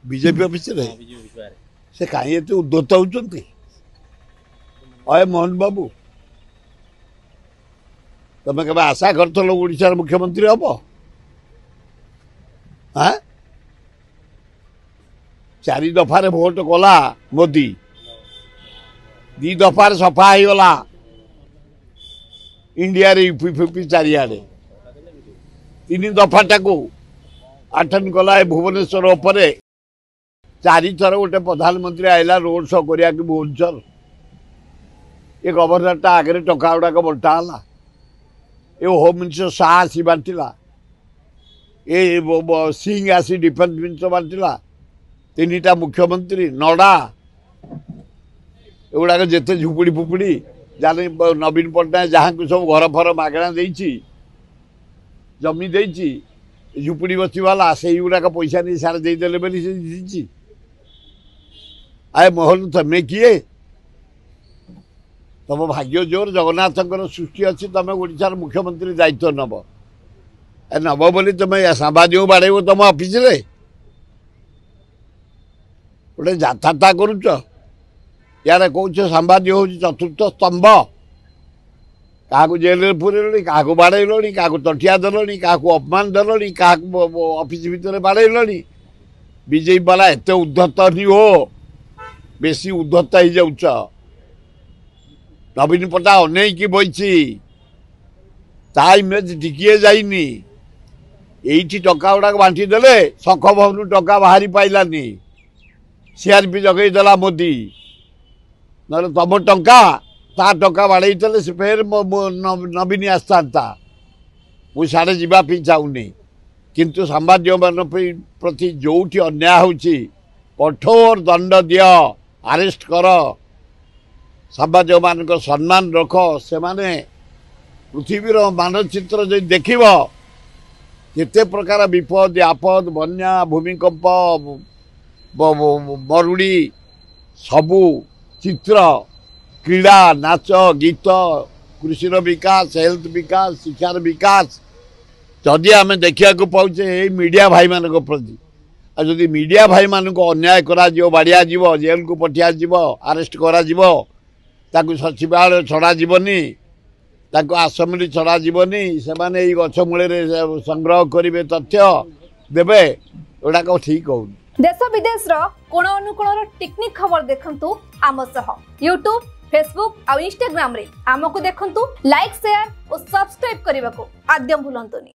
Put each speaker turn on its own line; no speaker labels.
BJP office रे से कहीं एत उद्धत होती अय मोहन बाबू तुम के आशा कर ओडार मुख्यमंत्री हम हाँ 4 दफार भोट कला मोदी 2 दफार सफा होगला इंडिया यूपी फुपी चारिआडे 3 दफाटा को आठन कला भुवनेश्वर उपरे 4 थर गोटे प्रधानमंत्री आइला रोड शो करिया कि भुवनेश्वर ये गवर्नर आगे टका गुड़ाक बंटाला ये होम मिनिस्टर शाह आसी बांटिला ये सिंह आसी डिफेन्स मिनिस्टर बांटिला 3टा मुख्यमंत्री नडा एगुड़ाक जिते झुपुड़ी फुपुड़ी जाने नवीन पट्टनायक जहाँ को सब घर फर मागणा जमी देती झुपुड़ी बसवाला से गुड़ाक पैसा नहीं सारे देदेले बोली से जीती आए मोहन तमें किए तुम भाग्य जोर जगन्नाथ सृष्टि अच्छी तुम ओडार मुख्यमंत्री दायित्व नब नब बोली तुम सांबादिक बाड़ेब तुम ऑफिस रे गोटे जाता करुच यार कौच सांबादिक हूँ चतुर्थ स्तंभ क्या जेल पुरेल क्या बाड़ेल क्या तटिया देल क्या अपमान देल क्या ऑफिस भितर बाड़ेल बीजेपी वाला एत उद्धत नहीं हो बेसी उद्धत हो जाऊच नवीन पट्टा अनेक बची ता इमेज टिकिए जाइनी एठी टका गुड़ाक बांटी देले शंख भवन टका बाहरी पाइलानी सीआरपी जगेदेला मोदी ना तुम टंका ता टका बाड़े से फेर नवीन आसता मुझे जावाई चाहूनी किंतु सांबादिक मान प्रति जो अन्याय होची कठोर दंड दियो अरेस्ट कर सांबादिक मान सम्मान रख से माने पृथ्वीर मानचित्र जो देख केते प्रकार विपद आपद बन्या भूमिकंप मरुड़ी सबू चित्र क्रीड़ा नाच गीत कृषि विकास हेल्थ विकास शिक्षार विकास जदि आम देखा पाचे मीडिया भाई मान प्रति जदि मीडिया भाई मान को अन्याय करा बाड़िया जीव जेल को पठिया अरेस्ट करा सचिवालय छड़ा जीवनी आसमें छड़ा जीवनी से गछमूल संग्रह करेंगे तथ्य देवे एटा ठीक हो
देश विदेश कोण अनुकोण टेक्निक खबर देखंतु आम सह यूट्यूब फेसबुक और इंस्टाग्राम रे आमको देखंतु लाइक शेयर और सब्सक्राइब करने को आद्यम भूलंतुनी।